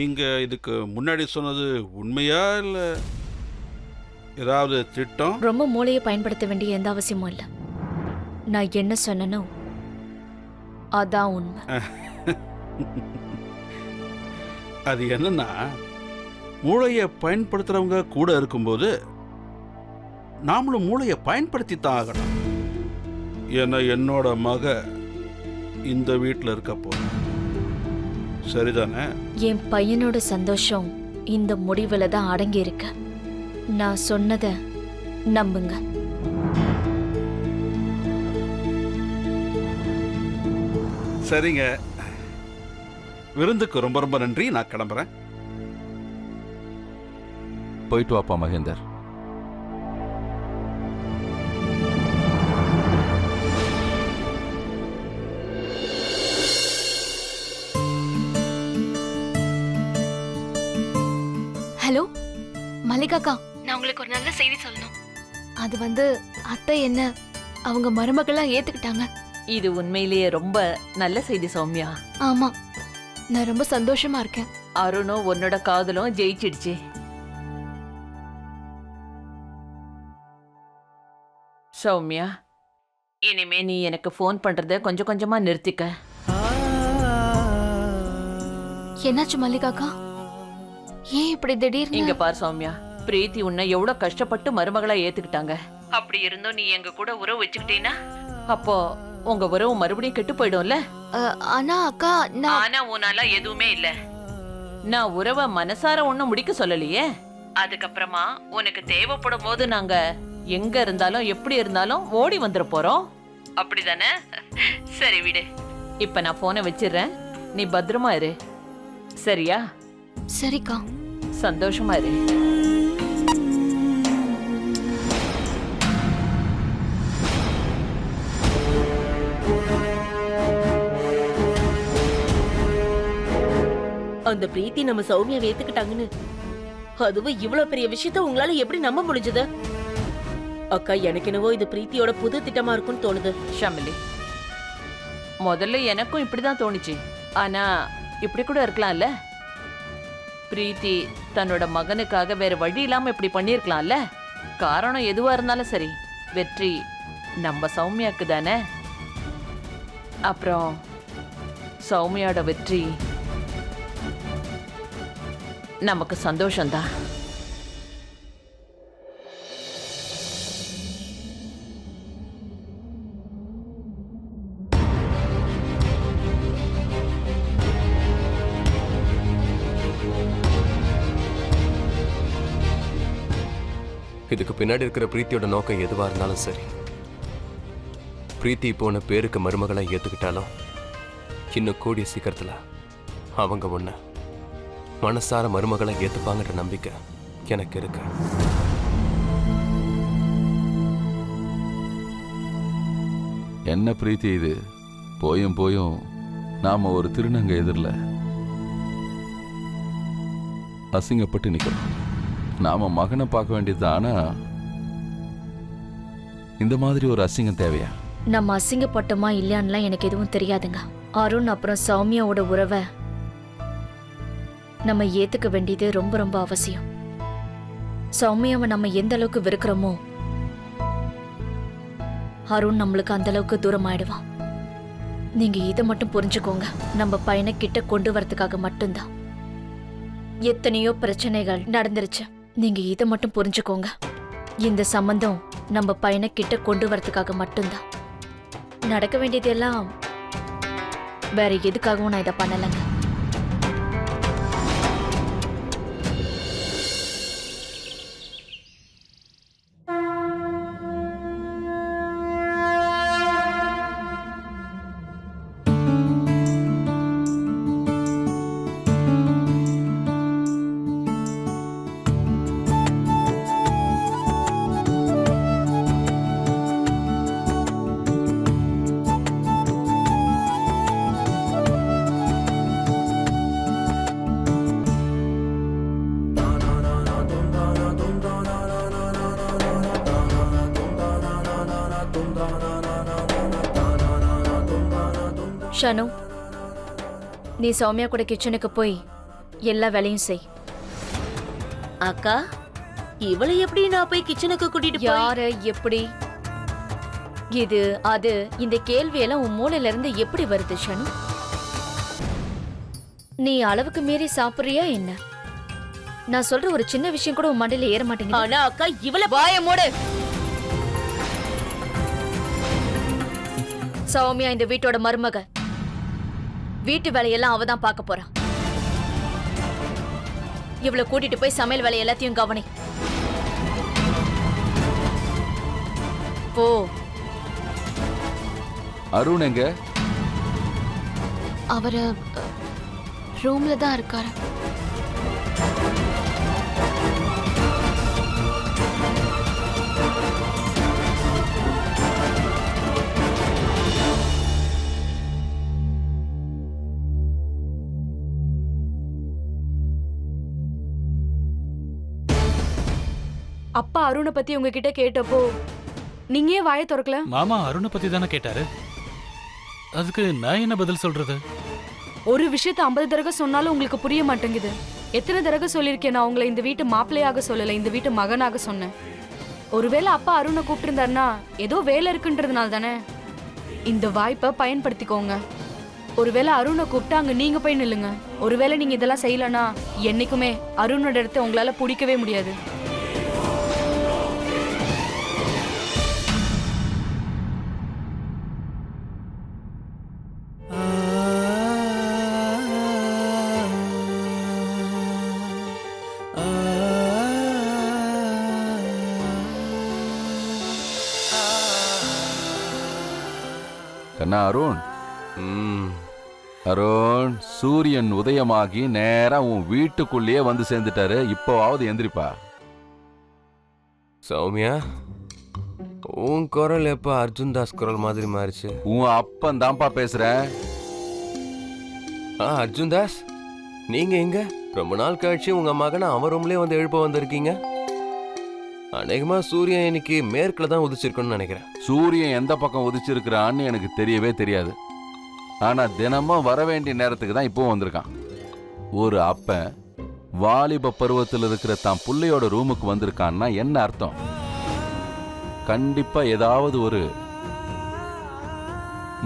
நீங்க இதுக்கு முன்னாடி சொன்னது உண்மையா இல்ல ஏதாவது திட்டம்? ரொம்ப மூளையை பயன்படுத்த வேண்டிய எந்த அவசியமும் இல்லை. நான் என்ன சொன்னனோ அதான் உண்மை. அது என்னன்னா, மூளையை பயன்படுத்துறவங்க கூட இருக்கும்போது நாமளும் மூளையை பயன்படுத்தி தான் ஆகணும். ஏன்னா என்னோட மக இந்த வீட்டில் இருக்க போற, சரிதானே? என் பையனோட சந்தோஷம் இந்த முடிவுல தான் அடங்கி இருக்கு. நான் சொன்னதை நம்புங்க. சரிங்க, விருந்துக்கு ரொம்ப ரொம்ப நன்றி. நான் கிளம்புறேன். போயிட்டு வாப்பா மகேந்தர். ஹலோ மல்லிகாக்கா, நான் உங்களுக்கு ஒரு நல்ல செய்தி சொல்லணும். அது அத்தை என்ன அவங்க மருமகளா ஏத்துக்கிட்டாங்க. இது உண்மையிலேயே ரொம்ப நல்ல செய்தி சௌமியா. ஆமா, நான் ரொம்ப சந்தோஷமா இருக்கேன். அருணும் உன்னோட காதலும் ஜெயிச்சிடுச்சு. சௌமியா, இனிமே நீ எனக்கு ஃபோன் பண்றத கொஞ்சம் கொஞ்சமா நிறுத்திக்க. என்னாச்சு மல்லிகாக்கா? ஏன் இப்படி திடீர்னு? இங்க பார் சௌமியா, பிரீத்தி உன்னை எவ்வளவு கஷ்டப்பட்டு மருமகளா ஏத்துக்கிட்டாங்க. அப்படி இருந்தும் நீ எங்க கூட உறவு வச்சுக்கிட்டீன்னா அப்போ உங்க உறவு மறுபடியும் கெட்டு போயிடும்ல. ஆனா அக்கா, ஆனா உன்னால எதுவுமே இல்ல. நான் உறவை மனசார ஒண்ணும் முடிக்க சொல்லலையே. அதுக்கப்புறமா உனக்கு தேவைப்படும் போது நாங்க எங்க இருந்தாலும் எப்படி இருந்தாலும் ஓடி வந்துட போறோம். அப்படிதானே? சரி விடு, இப்ப நான் போனை வச்சிடுறேன். நீ பத்திரமா இரு, சரியா? சரிக்கா. சந்தோஷமா இரு. அந்த பிரீத்தி நம்ம சௌமியா ஏத்துக்கிட்டாங்கன்னு, அதுவும் இவ்வளவு பெரிய விஷயத்த உங்களால எப்படி நம்ப முடிஞ்சது? அக்கா, எனக்கு என்னவோ இது பிரீத்தியோட புது திட்டமா இருக்கும்னு தோணுது. ஷாமிலி, முதல்ல எனக்கும் இப்படிதான் தோணுச்சு. ஆனா இப்படி கூட இருக்கலாம்ல. பிரீத்தி தன்னோட மகனுக்காக வேற வழி இல்லாம இப்படி பண்ணிருக்கலாம்ல. காரணம் எதுவா இருந்தாலும் சரி, வெற்றி நம்ம சௌமியாக்கு தானே. அப்புறம் சௌமியாவோட வெற்றி நமக்கு சந்தோஷம்தான். இதுக்கு பின்னாடி இருக்கிற பிரீத்தியோட நோக்கம் எதுவா இருந்தாலும் சரி, பிரீத்தி போன பேருக்கு மருமகளை ஏத்துக்கிட்டாலும் இன்னும் கூடிய சீக்கிரத்துல அவங்க ஒண்ணு மனசார மருமகளை ஏத்துப்பாங்கன்ற நம்பிக்கை எனக்கு இருக்கு. என்ன பிரீத்தி இது? போயும் போயும் நாம ஒரு திருநங்கை எதிரில் அசிங்கப்பட்டு நிற்கிறோம். நாம மகனை பார்க்க வேண்டியது. ஆனா இந்த மாதிரி ஒரு அசிங்கம் தேவையா? நம்ம அசிங்கப்பட்டோமா இல்லையான்லாம் எனக்கு எதுவும் தெரியாதுங்க. அருண் அப்புறம் சௌமியாவோட உறவை நம்ம ஏத்துக்க வேண்டியது ரொம்ப ரொம்ப அவசியம். சௌமியாவை நம்ம எந்த அளவுக்கு வெறுக்கிறோமோ அருண் நம்மளுக்கு அந்த அளவுக்கு தூரம் ஆயிடுவான். நீங்க இதை மட்டும் புரிஞ்சுக்கோங்க. நம்ம பையனை கிட்ட கொண்டு வரதுக்காக மட்டும்தான். எத்தனையோ பிரச்சனைகள் நடந்துருச்சு. நீங்க இதை மட்டும் புரிஞ்சுக்கோங்க. இந்த சம்பந்தம் நம்ம பையனை கிட்ட கொண்டு வரதுக்காக மட்டும்தான். நடக்க வேண்டியதெல்லாம் வேற எதுக்காகவும் நான் இதை பண்ணலைங்க. ஷனு, நீ சௌமியா கூட கிச்சனுக்கு போய் எல்லா வேலையும் செய். அக்கா இவளை எப்படி நான் போய் கிச்சனுக்கு கூட்டிட்டு போய் யாரு எப்படி இது அது இந்த கேள்வியெல்லாம் உன் மூளையில இருந்து எப்படி வருது ஷனு? நீ அளவுக்கு மீறி சாப்பிடுறியா என்ன? நான் சொல்ற ஒரு சின்ன விஷயம் கூட உன் மண்டையில ஏற மாட்டேங்குது. ஆனா அக்கா இவள வாய மூடு. சௌமியா இந்த வீட்டோட மருமக. வீட்டு வேலையெல்லாம் அவ தான் பார்க்க போறா. இவளை கூட்டிட்டு போய் சமையல் வேலை எல்லாத்தையும் கவனி. போ. அருண் எங்க? அவரு ரூம்ல தான் இருக்காரு. அப்பா அருணை பத்தி உங்ககிட்ட கேட்டப்போ நீங்க ஏன் வாயை திறக்கல? மாமா அருணை பத்தி தானே கேட்டாரு. அதுக்கு நான் என்ன பதில் சொல்றது? ஒரு விஷயத்த 50 தடவை சொன்னாலும் உங்களுக்கு புரிய மாட்டேங்குது. எத்தனை தடவை சொல்லியிருக்கேன் நான் உங்களை இந்த வீட்டு மாப்பிள்ளையாக சொல்லல, இந்த வீட்டு மகனாக சொன்னேன். ஒருவேளை அப்பா அருணை கூப்பிட்டிருந்தாருன்னா ஏதோ வேலை இருக்குன்றதுனால தானே. இந்த வாய்ப்பை பயன்படுத்திக்கோங்க. ஒருவேளை அருணை கூப்பிட்டு அங்க நீங்க போய் நில்லுங்க. ஒருவேளை நீங்க இதெல்லாம் செய்யலன்னா என்னைக்குமே அருணோட இடத்த உங்களால பிடிக்கவே முடியாது. கண்ணா அருண், ம் அருண், சூரியன் உதயமாகி நேரா உன் வீட்டுக்குள்ளேயே வந்து சேர்ந்துட்டாரு. இப்போவாவது எந்திரிப்பா. சௌமியா, உன் குரல் எப்ப அர்ஜுன் தாஸ் குரல் மாதிரி மாறிச்சு? உன் அப்பன் தான்ப்பா பேசுறேன். அர்ஜுன் தாஸ், நீங்க எங்க? ரொம்ப நாள் கழிச்சு உங்க மகனை அவன் ரூம்லயே வந்து எழுப்ப வந்திருக்கீங்க. அநேகமா சூரியன் இன்னைக்கு மேற்குல தான் உதிச்சிருக்குன்னு நினைக்கிறேன். சூரியன் எந்த பக்கம் உதிச்சிருக்கிறான்னு எனக்கு தெரியவே தெரியாது. ஆனா தினமும் வர வேண்டிய நேரத்துக்கு தான் இப்போ வந்திருக்கான். ஒரு அப்பன் வாலிப பருவத்தில் இருக்கிற தான் பிள்ளையோட ரூமுக்கு வந்திருக்கான்னா என்ன அர்த்தம்? கண்டிப்பா ஏதாவது ஒரு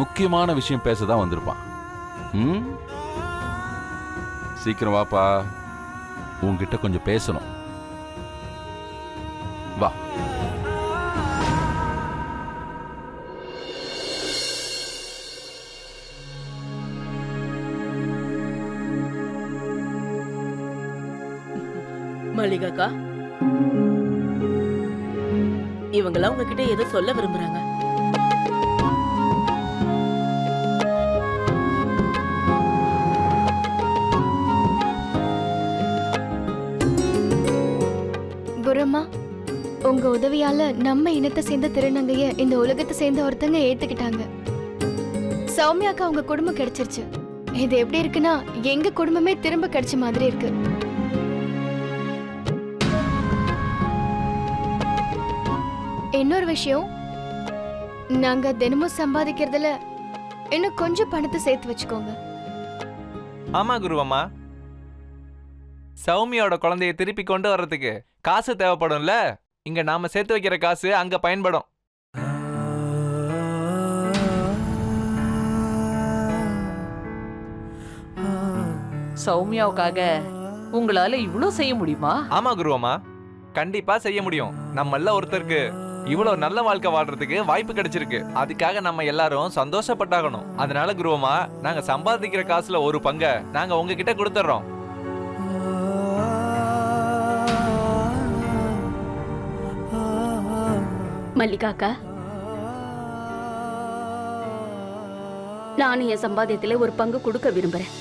முக்கியமான விஷயம் பேசதான் வந்திருப்பான். சீக்கிரம் வாப்பா, உன்கிட்ட கொஞ்சம் பேசணும். வா. மல்லிகாக்கா, இவங்கெல்லாம் உங்ககிட்ட ஏதோ சொல்ல விரும்புறாங்க. குருமா, உங்க உதவியால நம்ம இனத்தை சேர்ந்த திருநங்கைய இந்த உலகத்தை சேர்ந்த ஒருத்தங்க ஏத்துக்கிட்டாங்க. சௌமியாக்கா உங்க குடும்பம் கிடைச்சிருச்சு. இது எப்படி இருக்குன்னா எங்க குடும்பமே திரும்ப கிடைச்ச மாதிரி இருக்கு. இன்னொரு விஷயம், நாங்க தினமும் சம்பாதிக்கிறதுல இன்னும் கொஞ்சம் பணத்தை சேர்த்து வச்சுக்கோங்க. ஆமா குருவம்மா, சௌமியோட குழந்தைய திருப்பி கொண்டு வர்றதுக்கு காசு தேவைப்படும்ல. இங்க நாம சேர்த்து வைக்கிற காசு அங்க பயன்படும். சௌமியாவுக்காக உங்களால இவ்ளோ செய்ய முடியுமா? ஆமா குருவம்மா, கண்டிப்பா செய்ய முடியும். நம்மள ஒருத்தருக்கு இவ்வளவு நல்ல வாழ்க்கை வாழ்றதுக்கு வாய்ப்பு கிடைச்சிருக்கு. அதுக்காக நம்ம எல்லாரும் சந்தோஷப்பட்டாகணும். அதனால குருவம்மா, நாங்க சம்பாதிக்கிற காசுல ஒரு பங்கை நாங்க உங்ககிட்ட கொடுத்துறோம். மல்லிகாக்கா, நானும் என் சம்பாத்தியத்துல ஒரு பங்கு கொடுக்க விரும்புறேன்.